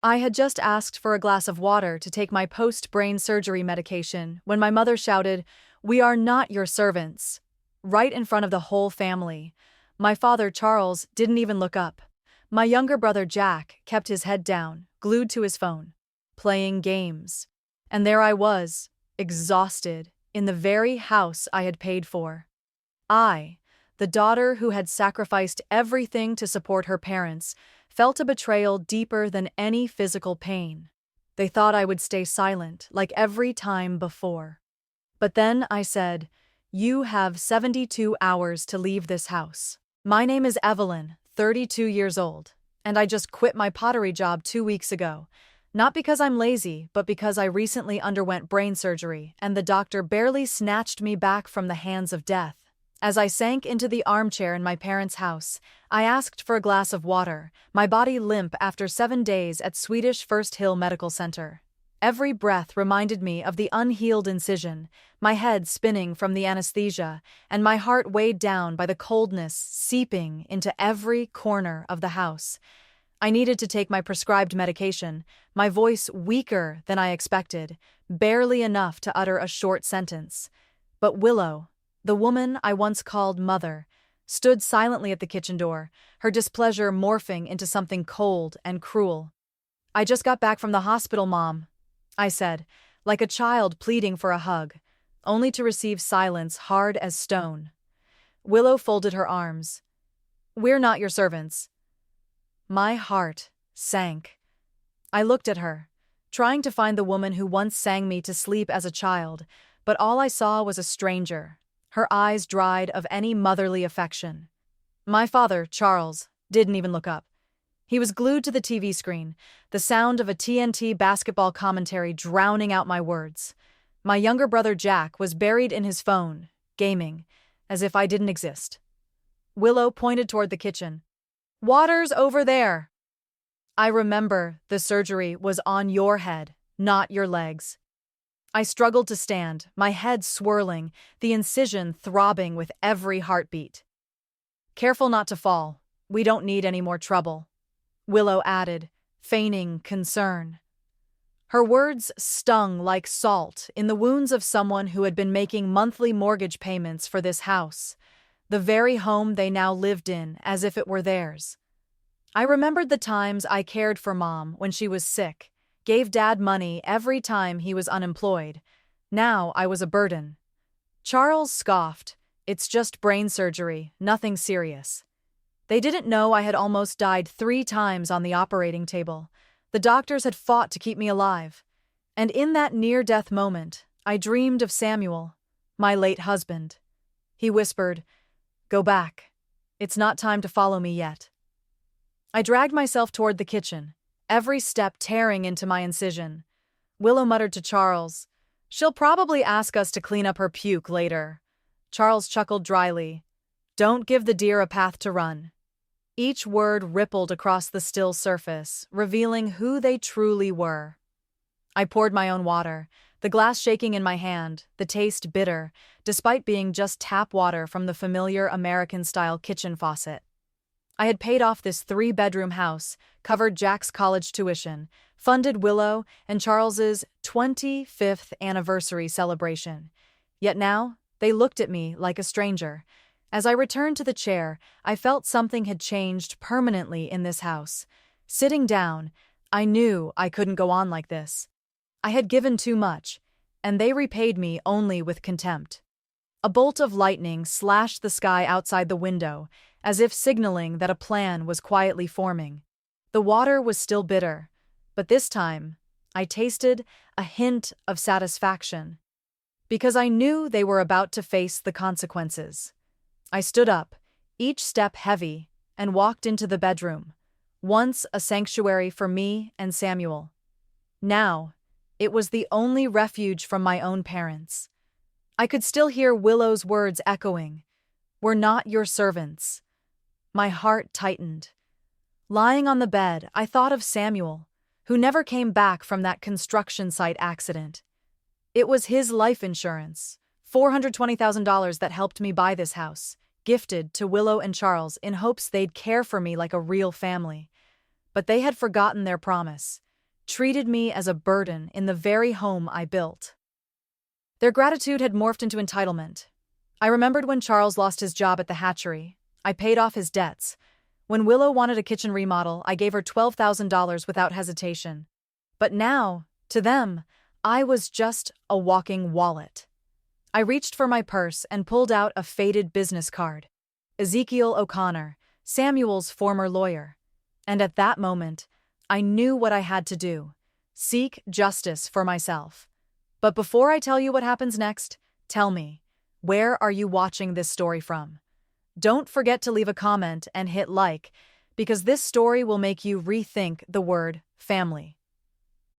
I had just asked for a glass of water to take my post-brain surgery medication when my mother shouted, "We are not your servants," right in front of the whole family. My father, Charles, didn't even look up. My younger brother, Jack, kept his head down, glued to his phone, playing games. And there I was, exhausted, in the very house I had paid for. I, the daughter who had sacrificed everything to support her parents, felt a betrayal deeper than any physical pain. They thought I would stay silent, like every time before. But then I said, "You have 72 hours to leave this house. My name is Evelyn, 32 years old, and I just quit my pottery job 2 weeks ago. Not because I'm lazy, but because I recently underwent brain surgery, and the doctor barely snatched me back from the hands of death." As I sank into the armchair in my parents' house, I asked for a glass of water, my body limp after 7 days at Swedish First Hill Medical Center. Every breath reminded me of the unhealed incision, my head spinning from the anesthesia, and my heart weighed down by the coldness seeping into every corner of the house. I needed to take my prescribed medication, my voice weaker than I expected, barely enough to utter a short sentence. But Willow, the woman I once called mother, stood silently at the kitchen door, her displeasure morphing into something cold and cruel. "I just got back from the hospital, Mom," I said, like a child pleading for a hug, only to receive silence hard as stone. Willow folded her arms. "We're not your servants." My heart sank. I looked at her, trying to find the woman who once sang me to sleep as a child, but all I saw was a stranger, her eyes dried of any motherly affection. My father, Charles, didn't even look up. He was glued to the TV screen, the sound of a TNT basketball commentary drowning out my words. My younger brother, Jack, was buried in his phone, gaming, as if I didn't exist. Willow pointed toward the kitchen. "Water's over there." "I remember the surgery was on your head, not your legs." I struggled to stand, my head swirling, the incision throbbing with every heartbeat. "Careful not to fall. We don't need any more trouble," Willow added, feigning concern. Her words stung like salt in the wounds of someone who had been making monthly mortgage payments for this house, the very home they now lived in as if it were theirs. I remembered the times I cared for Mom when she was sick, gave Dad money every time he was unemployed. Now I was a burden. Charles scoffed. "It's just brain surgery, nothing serious." They didn't know I had almost died 3 times on the operating table. The doctors had fought to keep me alive. And in that near-death moment, I dreamed of Samuel, my late husband. He whispered, "Go back. It's not time to follow me yet." I dragged myself toward the kitchen, every step tearing into my incision. Willow muttered to Charles, "She'll probably ask us to clean up her puke later." Charles chuckled dryly, "Don't give the deer a path to run." Each word rippled across the still surface, revealing who they truly were. I poured my own water, the glass shaking in my hand, the taste bitter, despite being just tap water from the familiar American-style kitchen faucet. I had paid off this 3-bedroom house, covered Jack's college tuition, funded Willow and Charles's 25th anniversary celebration. Yet now, they looked at me like a stranger. As I returned to the chair, I felt something had changed permanently in this house. Sitting down, I knew I couldn't go on like this. I had given too much, and they repaid me only with contempt. A bolt of lightning slashed the sky outside the window, as if signaling that a plan was quietly forming. The water was still bitter, but this time, I tasted a hint of satisfaction. Because I knew they were about to face the consequences. I stood up, each step heavy, and walked into the bedroom, once a sanctuary for me and Samuel. Now, it was the only refuge from my own parents. I could still hear Willow's words echoing, "We're not your servants." My heart tightened. Lying on the bed, I thought of Samuel, who never came back from that construction site accident. It was his life insurance, $420,000, that helped me buy this house, gifted to Willow and Charles in hopes they'd care for me like a real family. But they had forgotten their promise. treated me as a burden in the very home I built. Their gratitude had morphed into entitlement. I remembered when Charles lost his job at the hatchery. I paid off his debts. When Willow wanted a kitchen remodel, I gave her $12,000 without hesitation. But now, to them, I was just a walking wallet. I reached for my purse and pulled out a faded business card. Ezekiel O'Connor, Samuel's former lawyer. And at that moment, I knew what I had to do: seek justice for myself. But before I tell you what happens next, tell me, where are you watching this story from? Don't forget to leave a comment and hit like, because this story will make you rethink the word family.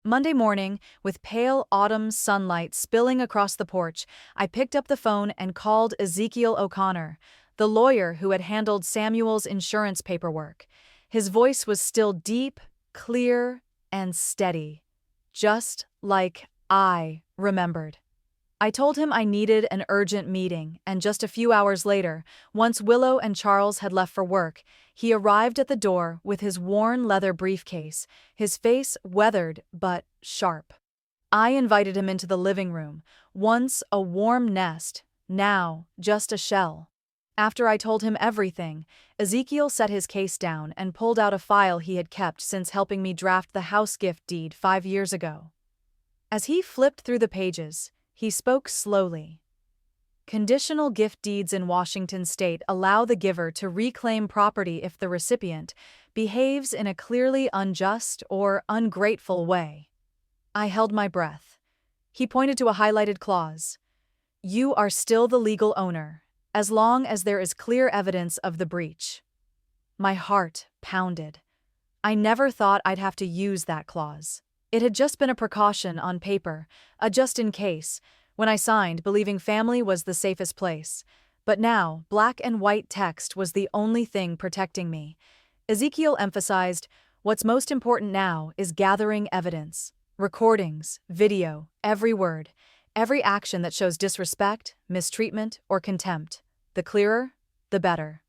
Monday morning, with pale autumn sunlight spilling across the porch, I picked up the phone and called Ezekiel O'Connor, the lawyer who had handled Samuel's insurance paperwork. His voice was still deep, clear, and steady, just like I remembered. I told him I needed an urgent meeting, and just a few hours later, once Willow and Charles had left for work, he arrived at the door with his worn leather briefcase, his face weathered but sharp. I invited him into the living room, once a warm nest, now just a shell. After I told him everything, Ezekiel set his case down and pulled out a file he had kept since helping me draft the house gift deed 5 years ago. As he flipped through the pages, he spoke slowly. Conditional gift deeds in Washington state allow the giver to reclaim property if the recipient behaves in a clearly unjust or ungrateful way. I held my breath. He pointed to a highlighted clause. You are still the legal owner, as long as there is clear evidence of the breach. My heart pounded. I never thought I'd have to use that clause. It had just been a precaution on paper, a just in case, when I signed believing family was the safest place. But now, black and white text was the only thing protecting me. Ezekiel emphasized, what's most important now is gathering evidence. Recordings, video, every word, every action that shows disrespect, mistreatment, or contempt. The clearer, the better.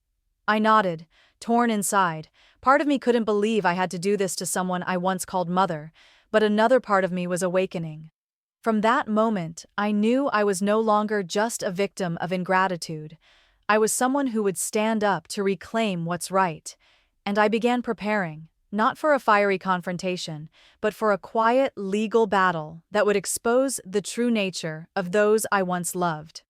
I nodded, torn inside. Part of me couldn't believe I had to do this to someone I once called mother, but another part of me was awakening. From that moment, I knew I was no longer just a victim of ingratitude. I was someone who would stand up to reclaim what's right. And I began preparing, not for a fiery confrontation, but for a quiet legal battle that would expose the true nature of those I once loved.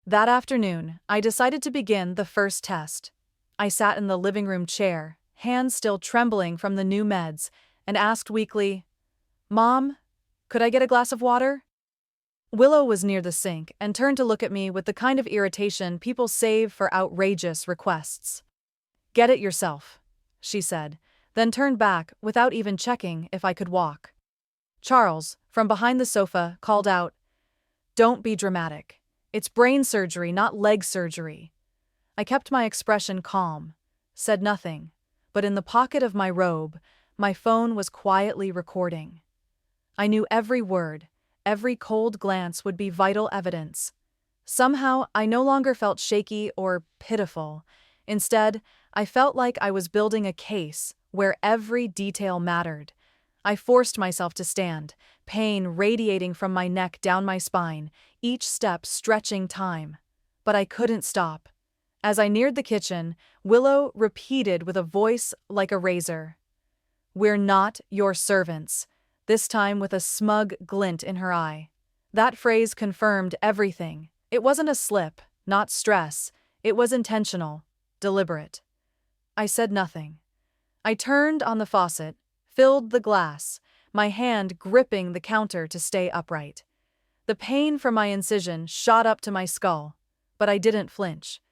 That afternoon, I decided to begin the first test. I sat in the living room chair, hands still trembling from the new meds, and asked weakly, Mom, could I get a glass of water? Willow was near the sink and turned to look at me with the kind of irritation people save for outrageous requests. Get it yourself, she said, then turned back without even checking if I could walk. Charles, from behind the sofa, called out, Don't be dramatic. It's brain surgery, not leg surgery. I kept my expression calm, said nothing, but in the pocket of my robe, my phone was quietly recording. I knew every word, every cold glance would be vital evidence. Somehow, I no longer felt shaky or pitiful. Instead, I felt like I was building a case where every detail mattered. I forced myself to stand, pain radiating from my neck down my spine, each step stretching time. But I couldn't stop. As I neared the kitchen, Willow repeated with a voice like a razor, We're not your servants, this time with a smug glint in her eye. That phrase confirmed everything. It wasn't a slip, not stress. It was intentional, deliberate. I said nothing. I turned on the faucet, filled the glass, my hand gripping the counter to stay upright. The pain from my incision shot up to my skull, but I didn't flinch.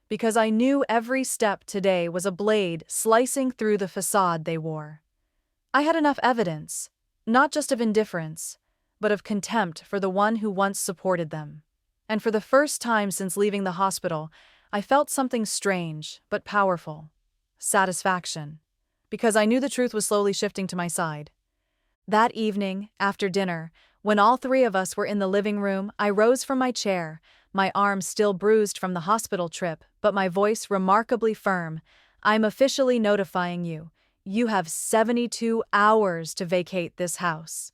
Because I knew every step today was a blade slicing through the facade they wore. I had enough evidence, not just of indifference, but of contempt for the one who once supported them. And for the first time since leaving the hospital, I felt something strange but powerful. Satisfaction. Because I knew the truth was slowly shifting to my side. That evening, after dinner, when all three of us were in the living room, I rose from my chair, my arm still bruised from the hospital trip, but my voice remarkably firm. I'm officially notifying you. You have 72 hours to vacate this house."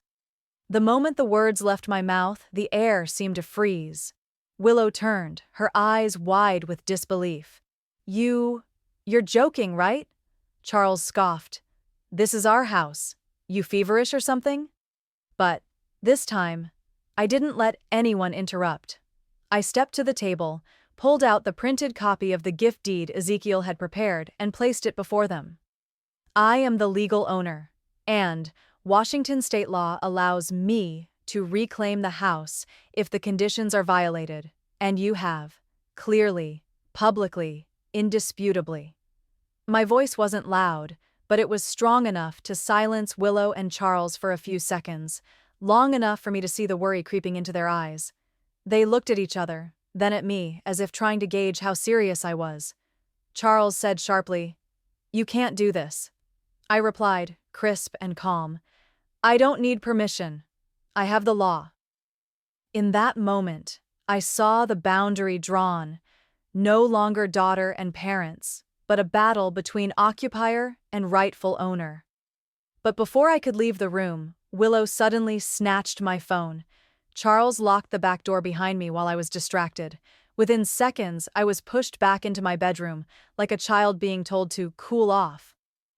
The moment the words left my mouth, the air seemed to freeze. Willow turned, her eyes wide with disbelief. You're joking, right?" Charles scoffed. "This is our house. You feverish or something?" But this time, I didn't let anyone interrupt. I stepped to the table, pulled out the printed copy of the gift deed Ezekiel had prepared, and placed it before them. "I am the legal owner, and Washington state law allows me to reclaim the house if the conditions are violated, and you have, clearly, publicly, indisputably." My voice wasn't loud, but it was strong enough to silence Willow and Charles for a few seconds, long enough for me to see the worry creeping into their eyes. They looked at each other, then at me, as if trying to gauge how serious I was. Charles said sharply, "You can't do this." I replied, crisp and calm, "I don't need permission. I have the law." In that moment, I saw the boundary drawn, no longer daughter and parents, but a battle between occupier and rightful owner. But before I could leave the room, Willow suddenly snatched my phone. Charles locked the back door behind me while I was distracted. Within seconds, I was pushed back into my bedroom, like a child being told to cool off.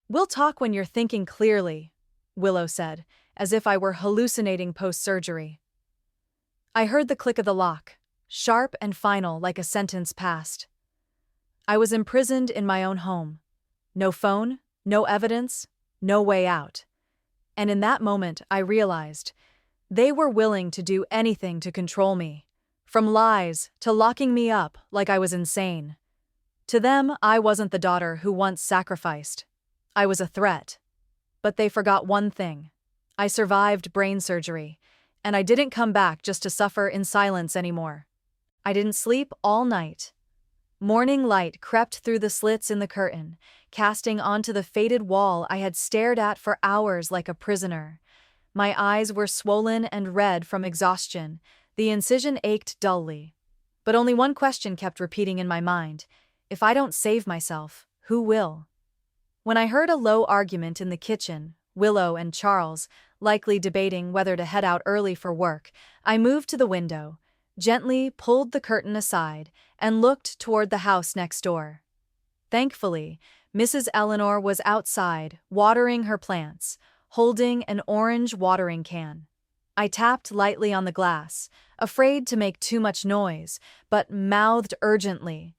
"We'll talk when you're thinking clearly," Willow said, as if I were hallucinating post-surgery. I heard the click of the lock, sharp and final like a sentence passed. I was imprisoned in my own home. No phone, no evidence, no way out. And in that moment, I realized they were willing to do anything to control me, from lies to locking me up like I was insane. To them, I wasn't the daughter who once sacrificed. I was a threat. But they forgot one thing. I survived brain surgery, and I didn't come back just to suffer in silence anymore. I didn't sleep all night. Morning light crept through the slits in the curtain, casting onto the faded wall I had stared at for hours like a prisoner. My eyes were swollen and red from exhaustion. The incision ached dully. But only one question kept repeating in my mind. If I don't save myself, who will? When I heard a low argument in the kitchen, Willow and Charles likely debating whether to head out early for work, I moved to the window, gently pulled the curtain aside, and looked toward the house next door. Thankfully, Mrs. Eleanor was outside, watering her plants, holding an orange watering can. I tapped lightly on the glass, afraid to make too much noise, but mouthed urgently,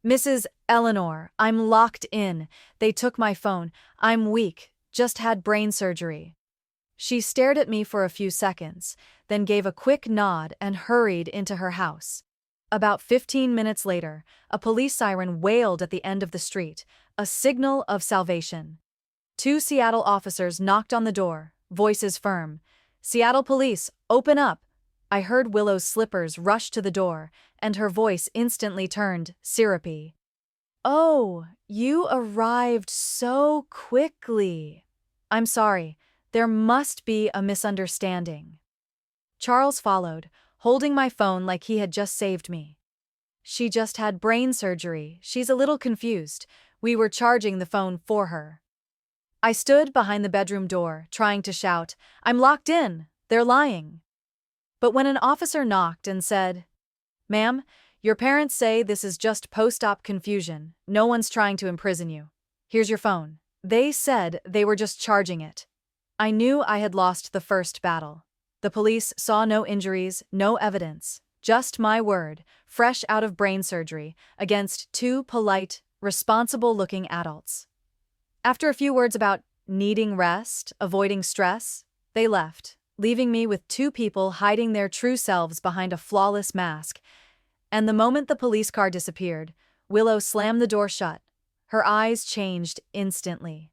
"Mrs. Eleanor, I'm locked in. They took my phone. I'm weak, just had brain surgery." She stared at me for a few seconds, then gave a quick nod and hurried into her house. About 15 minutes later, a police siren wailed at the end of the street, a signal of salvation. 2 Seattle officers knocked on the door, voices firm. "Seattle police, open up!" I heard Willow's slippers rush to the door, and her voice instantly turned syrupy. "Oh, you arrived so quickly. I'm sorry, there must be a misunderstanding." Charles followed, holding my phone like he had just saved me. "She just had brain surgery. She's a little confused. We were charging the phone for her." I stood behind the bedroom door, trying to shout, "I'm locked in! They're lying!" But when an officer knocked and said, "Ma'am, your parents say this is just post-op confusion. No one's trying to imprison you. Here's your phone." They said they were just charging it. I knew I had lost the first battle. The police saw no injuries, no evidence, just my word, fresh out of brain surgery, against 2 polite, responsible-looking adults. After a few words about needing rest, avoiding stress, they left, leaving me with 2 people hiding their true selves behind a flawless mask. And the moment the police car disappeared, Willow slammed the door shut. Her eyes changed instantly.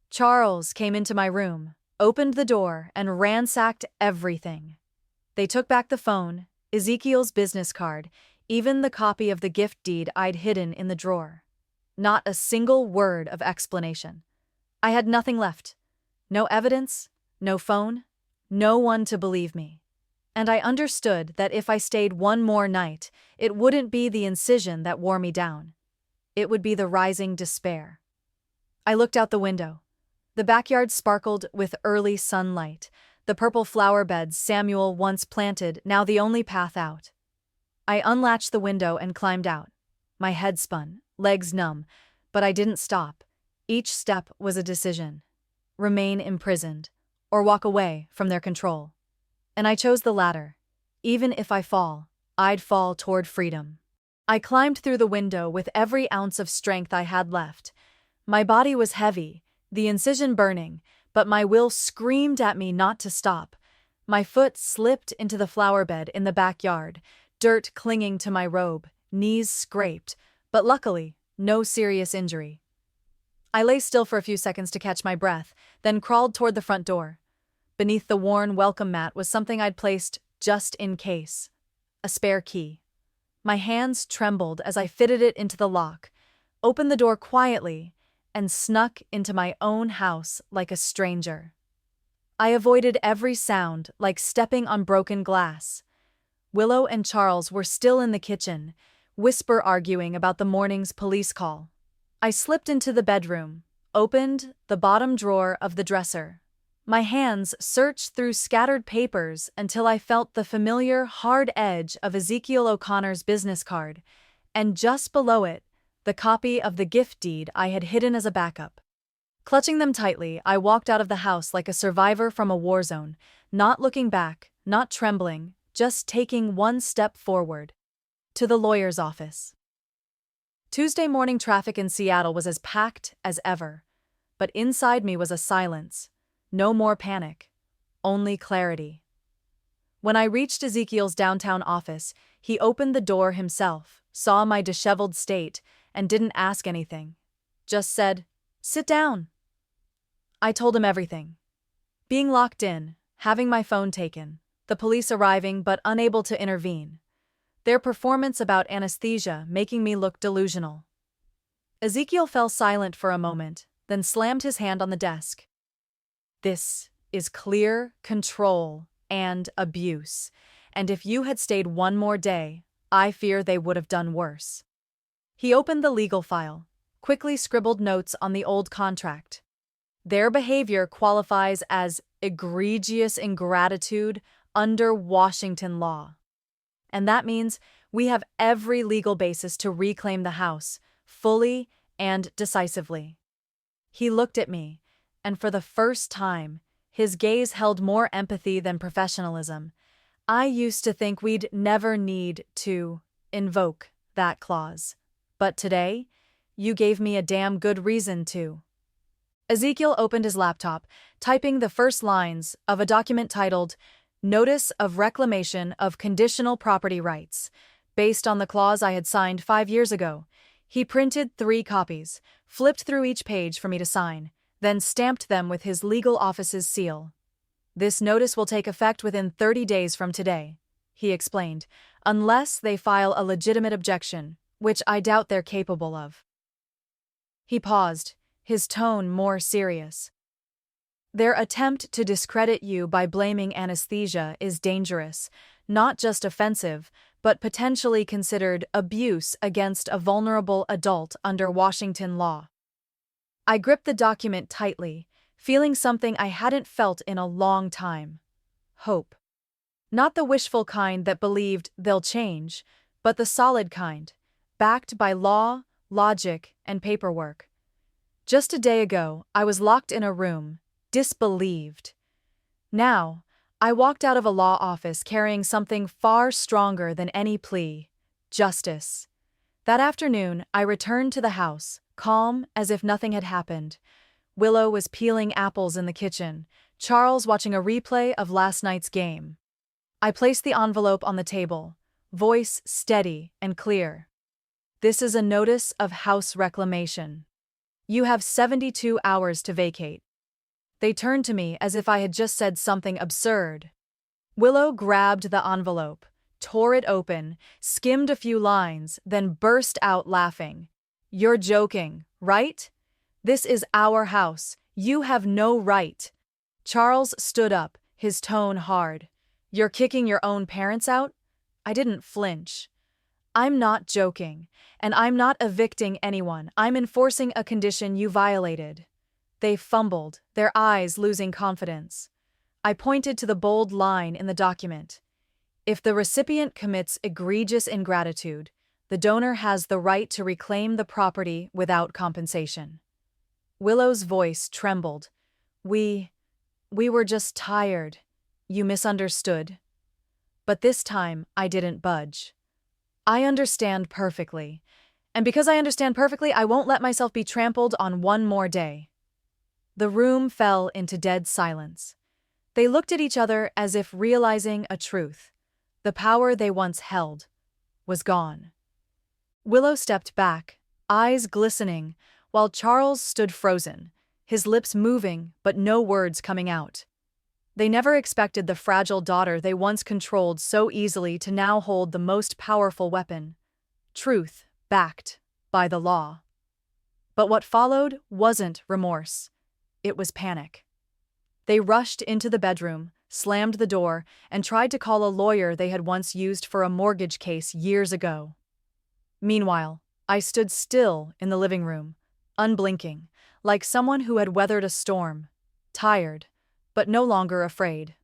Charles came into my room, opened the door, and ransacked everything. They took back the phone, Ezekiel's business card, even the copy of the gift deed I'd hidden in the drawer. Not a single word of explanation. I had nothing left. No evidence, no phone, no one to believe me. And I understood that if I stayed one more night, it wouldn't be the incision that wore me down. It would be the rising despair. I looked out the window. The backyard sparkled with early sunlight, the purple flower beds Samuel once planted now the only path out. I unlatched the window and climbed out. My head spun, legs numb, but I didn't stop. Each step was a decision. Remain imprisoned, or walk away from their control. And I chose the latter. Even if I fall, I'd fall toward freedom. I climbed through the window with every ounce of strength I had left. My body was heavy, the incision burning, but my will screamed at me not to stop. My foot slipped into the flower bed in the backyard, dirt clinging to my robe, knees scraped, but luckily, no serious injury. I lay still for a few seconds to catch my breath, then crawled toward the front door. Beneath the worn welcome mat was something I'd placed just in case. A spare key. My hands trembled as I fitted it into the lock, opened the door quietly, and snuck into my own house like a stranger. I avoided every sound, like stepping on broken glass. Willow and Charles were still in the kitchen, whisper arguing about the morning's police call. I slipped into the bedroom, opened the bottom drawer of the dresser. My hands searched through scattered papers until I felt the familiar hard edge of Ezekiel O'Connor's business card, and just below it, the copy of the gift deed I had hidden as a backup. Clutching them tightly, I walked out of the house like a survivor from a war zone, not looking back, not trembling, just taking one step forward. To the lawyer's office. Tuesday morning traffic in Seattle was as packed as ever, but inside me was a silence. No more panic, only clarity. When I reached Ezekiel's downtown office, he opened the door himself, saw my disheveled state, and didn't ask anything. Just said, "Sit down." I told him everything. Being locked in, having my phone taken, the police arriving but unable to intervene. Their performance about anesthesia making me look delusional. Ezekiel fell silent for a moment, then slammed his hand on the desk. "This is clear control and abuse, and if you had stayed one more day, I fear they would have done worse." He opened the legal file, quickly scribbled notes on the old contract. Their behavior qualifies as egregious ingratitude under Washington law. And that means we have every legal basis to reclaim the house, fully and decisively. He looked at me, and for the first time, his gaze held more empathy than professionalism. I used to think we'd never need to invoke that clause. But today, you gave me a damn good reason to. Ezekiel opened his laptop, typing the first lines of a document titled Notice of Reclamation of Conditional Property Rights, based on the clause I had signed 5 years ago. He printed 3 copies, flipped through each page for me to sign, then stamped them with his legal office's seal. "This notice will take effect within 30 days from today," he explained, "unless they file a legitimate objection, which I doubt they're capable of." He paused, his tone more serious. "Their attempt to discredit you by blaming anesthesia is dangerous, not just offensive, but potentially considered abuse against a vulnerable adult under Washington law." I gripped the document tightly, feeling something I hadn't felt in a long time. Hope. Not the wishful kind that believed they'll change, but the solid kind, backed by law, logic, and paperwork. Just a day ago, I was locked in a room, disbelieved. Now, I walked out of a law office carrying something far stronger than any plea: justice. That afternoon, I returned to the house, calm as if nothing had happened. Willow was peeling apples in the kitchen, Charles watching a replay of last night's game. I placed the envelope on the table, voice steady and clear. "This is a notice of house reclamation. You have 72 hours to vacate." They turned to me as if I had just said something absurd. Willow grabbed the envelope, tore it open, skimmed a few lines, then burst out laughing. "You're joking, right? This is our house. You have no right." Charles stood up, his tone hard. "You're kicking your own parents out?" I didn't flinch. "I'm not joking, and I'm not evicting anyone. I'm enforcing a condition you violated." They fumbled, their eyes losing confidence. I pointed to the bold line in the document. If the recipient commits egregious ingratitude, the donor has the right to reclaim the property without compensation. Willow's voice trembled. We were just tired. You misunderstood. But this time, I didn't budge. I understand perfectly. And because I understand perfectly, I won't let myself be trampled on one more day. The room fell into dead silence. They looked at each other as if realizing a truth. The power they once held was gone. Willow stepped back, eyes glistening, while Charles stood frozen, his lips moving but no words coming out. They never expected the fragile daughter they once controlled so easily to now hold the most powerful weapon: truth, backed by the law. But what followed wasn't remorse. It was panic. They rushed into the bedroom, slammed the door, and tried to call a lawyer they had once used for a mortgage case years ago. Meanwhile, I stood still in the living room, unblinking, like someone who had weathered a storm, tired, but no longer afraid.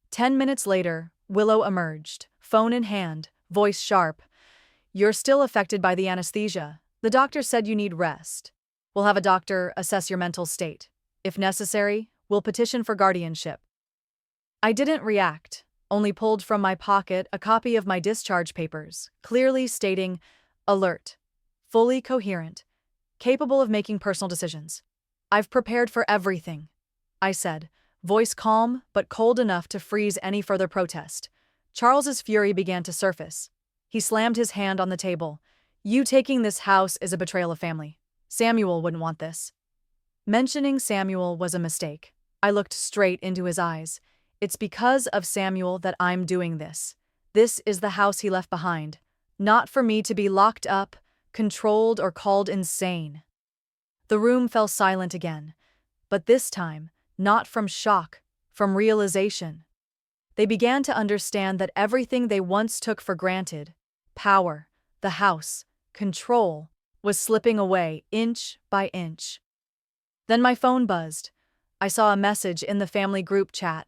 10 minutes later, Willow emerged, phone in hand, voice sharp. "You're still affected by the anesthesia. The doctor said you need rest. We'll have a doctor assess your mental state. If necessary, we'll petition for guardianship." I didn't react, only pulled from my pocket a copy of my discharge papers, clearly stating, "Alert, fully coherent, capable of making personal decisions." "I've prepared for everything," I said, voice calm but cold enough to freeze any further protest. Charles's fury began to surface. He slammed his hand on the table. "You taking this house is a betrayal of family. Samuel wouldn't want this." Mentioning Samuel was a mistake. I looked straight into his eyes. "It's because of Samuel that I'm doing this. This is the house he left behind. Not for me to be locked up, controlled, or called insane." The room fell silent again, but this time, not from shock, from realization. They began to understand that everything they once took for granted, power, the house, control, was slipping away inch by inch. Then my phone buzzed. I saw a message in the family group chat.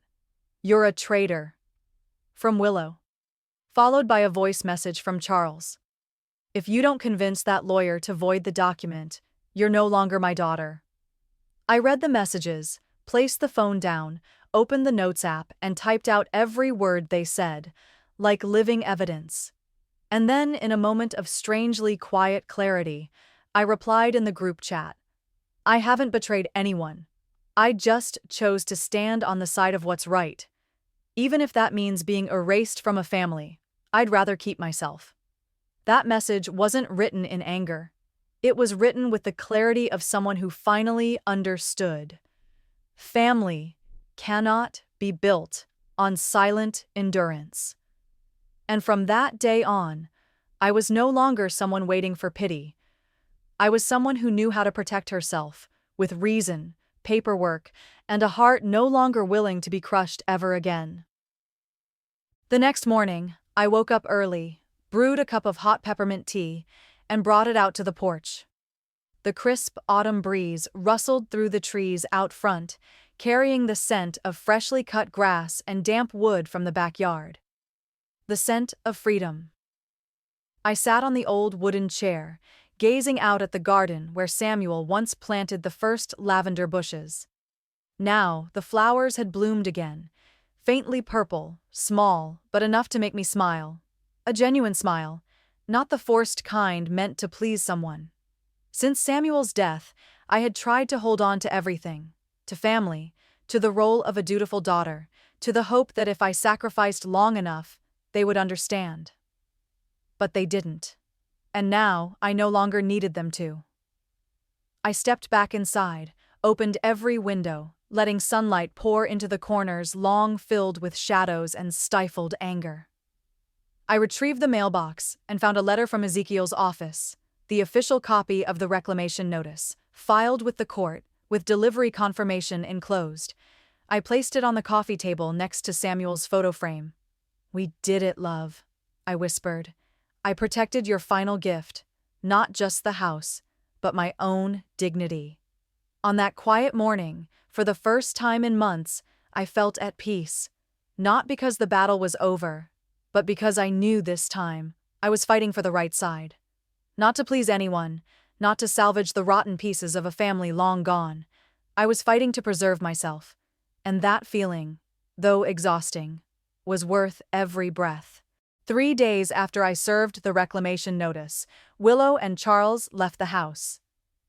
"You're a traitor." From Willow. Followed by a voice message from Charles. "If you don't convince that lawyer to void the document, you're no longer my daughter." I read the messages, placed the phone down, opened the Notes app, and typed out every word they said, like living evidence. And then, in a moment of strangely quiet clarity, I replied in the group chat. "I haven't betrayed anyone. I just chose to stand on the side of what's right. Even if that means being erased from a family, I'd rather keep myself." That message wasn't written in anger. It was written with the clarity of someone who finally understood. Family cannot be built on silent endurance. And from that day on, I was no longer someone waiting for pity. I was someone who knew how to protect herself, with reason, paperwork, and a heart no longer willing to be crushed ever again. The next morning, I woke up early, brewed a cup of hot peppermint tea, and brought it out to the porch. The crisp autumn breeze rustled through the trees out front, carrying the scent of freshly cut grass and damp wood from the backyard. The scent of freedom. I sat on the old wooden chair, gazing out at the garden where Samuel once planted the first lavender bushes. Now, the flowers had bloomed again, faintly purple, small, but enough to make me smile. A genuine smile, not the forced kind meant to please someone. Since Samuel's death, I had tried to hold on to everything, to family, to the role of a dutiful daughter, to the hope that if I sacrificed long enough, they would understand. But they didn't. And now I no longer needed them to. I stepped back inside, opened every window, letting sunlight pour into the corners long filled with shadows and stifled anger. I retrieved the mailbox and found a letter from Ezekiel's office, the official copy of the reclamation notice, filed with the court, with delivery confirmation enclosed. I placed it on the coffee table next to Samuel's photo frame. "We did it, love," I whispered. "I protected your final gift, not just the house, but my own dignity." On that quiet morning, for the first time in months, I felt at peace. Not because the battle was over, but because I knew this time I was fighting for the right side. Not to please anyone, not to salvage the rotten pieces of a family long gone. I was fighting to preserve myself. And that feeling, though exhausting, was worth every breath. 3 days after I served the reclamation notice, Willow and Charles left the house.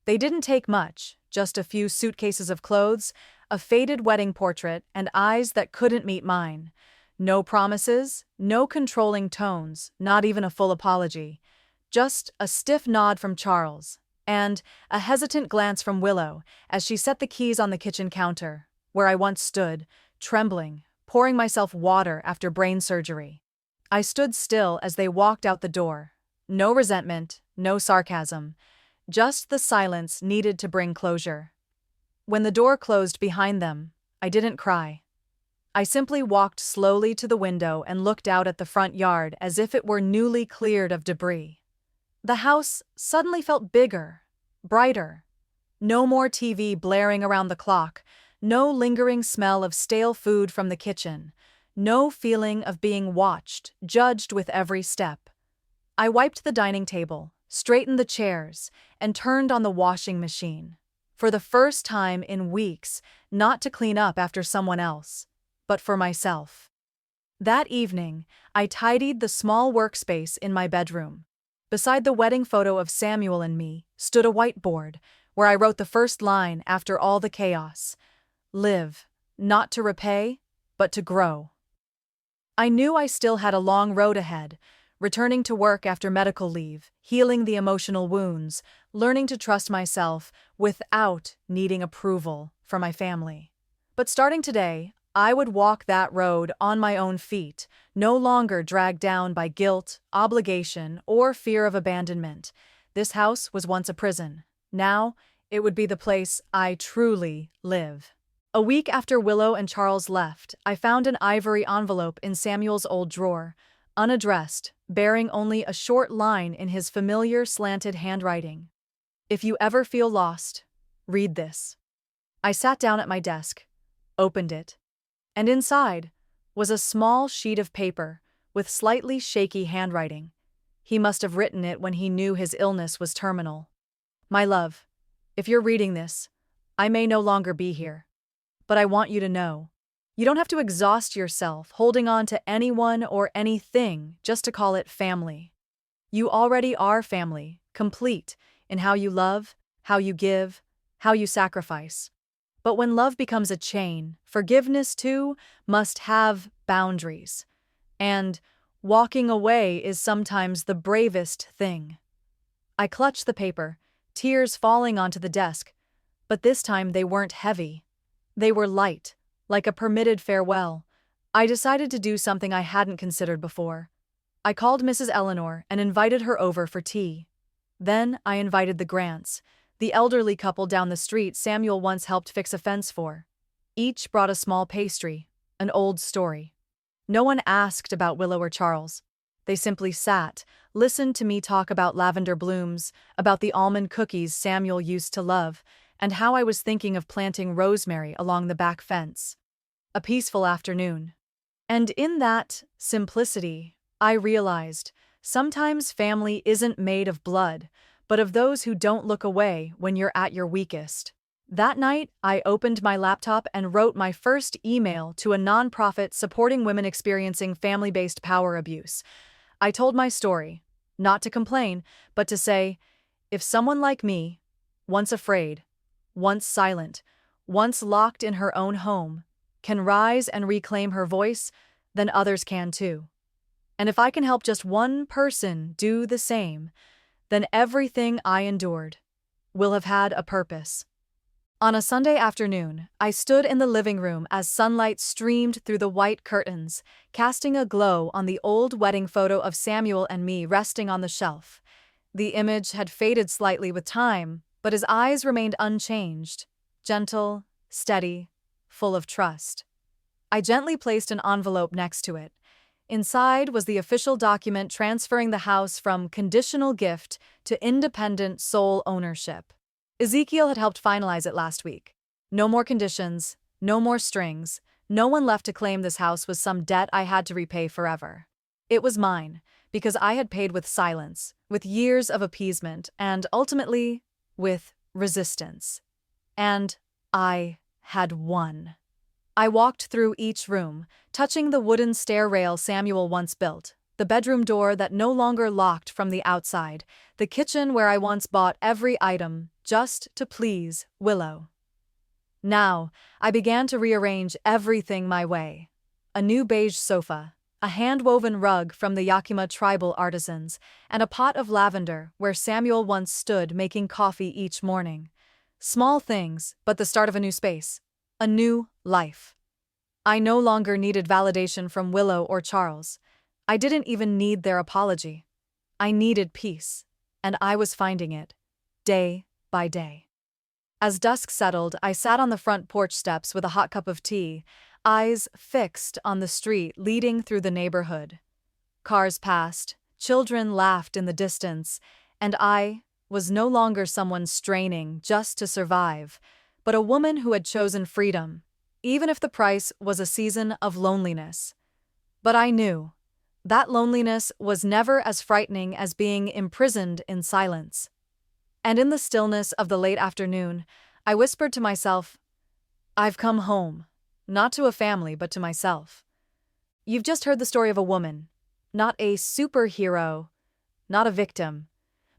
They didn't take much, just a few suitcases of clothes, a faded wedding portrait, and eyes that couldn't meet mine. No promises, no controlling tones, not even a full apology. Just a stiff nod from Charles, and a hesitant glance from Willow as she set the keys on the kitchen counter, where I once stood, trembling, pouring myself water after brain surgery. I stood still as they walked out the door. No resentment, no sarcasm, just the silence needed to bring closure. When the door closed behind them, I didn't cry. I simply walked slowly to the window and looked out at the front yard as if it were newly cleared of debris. The house suddenly felt bigger, brighter. No more TV blaring around the clock, no lingering smell of stale food from the kitchen, no feeling of being watched, judged with every step. I wiped the dining table, straightened the chairs, and turned on the washing machine. For the first time in weeks, not to clean up after someone else, but for myself. That evening, I tidied the small workspace in my bedroom. Beside the wedding photo of Samuel and me stood a whiteboard where I wrote the first line after all the chaos. Live, not to repay, but to grow. I knew I still had a long road ahead, returning to work after medical leave, healing the emotional wounds, learning to trust myself without needing approval from my family. But starting today, I would walk that road on my own feet, no longer dragged down by guilt, obligation, or fear of abandonment. This house was once a prison. Now, it would be the place I truly live. A week after Willow and Charles left, I found an ivory envelope in Samuel's old drawer, unaddressed, bearing only a short line in his familiar slanted handwriting. If you ever feel lost, read this. I sat down at my desk, opened it, and inside was a small sheet of paper with slightly shaky handwriting. He must have written it when he knew his illness was terminal. My love, if you're reading this, I may no longer be here. But I want you to know, you don't have to exhaust yourself holding on to anyone or anything just to call it family. You already are family, complete in how you love, how you give, how you sacrifice. But when love becomes a chain, forgiveness too must have boundaries. And walking away is sometimes the bravest thing. I clutched the paper, tears falling onto the desk, but this time they weren't heavy. They were light, like a permitted farewell. I decided to do something I hadn't considered before. I called Mrs. Eleanor and invited her over for tea. Then I invited the Grants, the elderly couple down the street Samuel once helped fix a fence for. Each brought a small pastry, an old story. No one asked about Willow or Charles. They simply sat, listened to me talk about lavender blooms, about the almond cookies Samuel used to love, and how I was thinking of planting rosemary along the back fence. A peaceful afternoon. And in that simplicity, I realized sometimes family isn't made of blood, but of those who don't look away when you're at your weakest. That night, I opened my laptop and wrote my first email to a nonprofit supporting women experiencing family-based power abuse. I told my story, not to complain, but to say, if someone like me, once afraid, once silent, once locked in her own home, can rise and reclaim her voice, then others can too. And if I can help just one person do the same, then everything I endured will have had a purpose. On a Sunday afternoon, I stood in the living room as sunlight streamed through the white curtains, casting a glow on the old wedding photo of Samuel and me resting on the shelf. The image had faded slightly with time, but his eyes remained unchanged, gentle, steady, full of trust. I gently placed an envelope next to it. Inside was the official document transferring the house from conditional gift to independent sole ownership. Ezekiel had helped finalize it last week. No more conditions, no more strings, no one left to claim this house was some debt I had to repay forever. It was mine, because I had paid with silence, with years of appeasement, and ultimately, with resistance. And I had won. I walked through each room, touching the wooden stair rail Samuel once built, the bedroom door that no longer locked from the outside, the kitchen where I once bought every item just to please Willow. Now, I began to rearrange everything my way. A new beige sofa, a hand-woven rug from the Yakima tribal artisans, and a pot of lavender where Samuel once stood making coffee each morning. Small things, but the start of a new space. A new life. I no longer needed validation from Willow or Charles. I didn't even need their apology. I needed peace, and I was finding it, day by day. As dusk settled, I sat on the front porch steps with a hot cup of tea, eyes fixed on the street leading through the neighborhood. Cars passed, children laughed in the distance, and I was no longer someone straining just to survive, but a woman who had chosen freedom, even if the price was a season of loneliness. But I knew that loneliness was never as frightening as being imprisoned in silence. And in the stillness of the late afternoon, I whispered to myself, I've come home, not to a family but to myself. You've just heard the story of a woman, not a superhero, not a victim,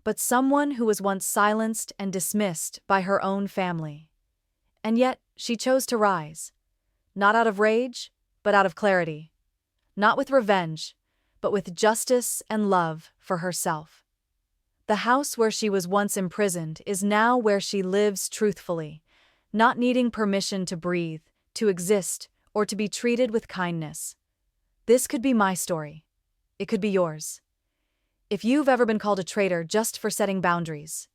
but someone who was once silenced and dismissed by her own family. And yet, she chose to rise, not out of rage, but out of clarity, not with revenge, but with justice and love for herself. The house where she was once imprisoned is now where she lives truthfully, not needing permission to breathe, to exist, or to be treated with kindness. This could be my story. It could be yours. If you've ever been called a traitor just for setting boundaries,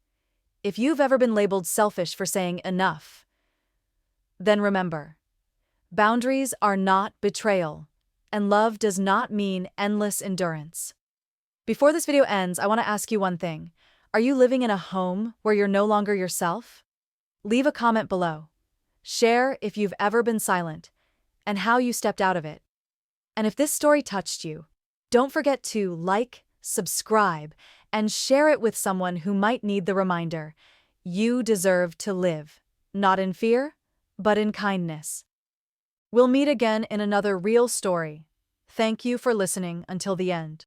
if you've ever been labeled selfish for saying enough, then remember, boundaries are not betrayal, and love does not mean endless endurance. Before this video ends, I want to ask you one thing. Are you living in a home where you're no longer yourself? Leave a comment below. Share if you've ever been silent, and how you stepped out of it. And if this story touched you, don't forget to like, subscribe, and share it with someone who might need the reminder. You deserve to live, not in fear, but in kindness. We'll meet again in another real story. Thank you for listening until the end.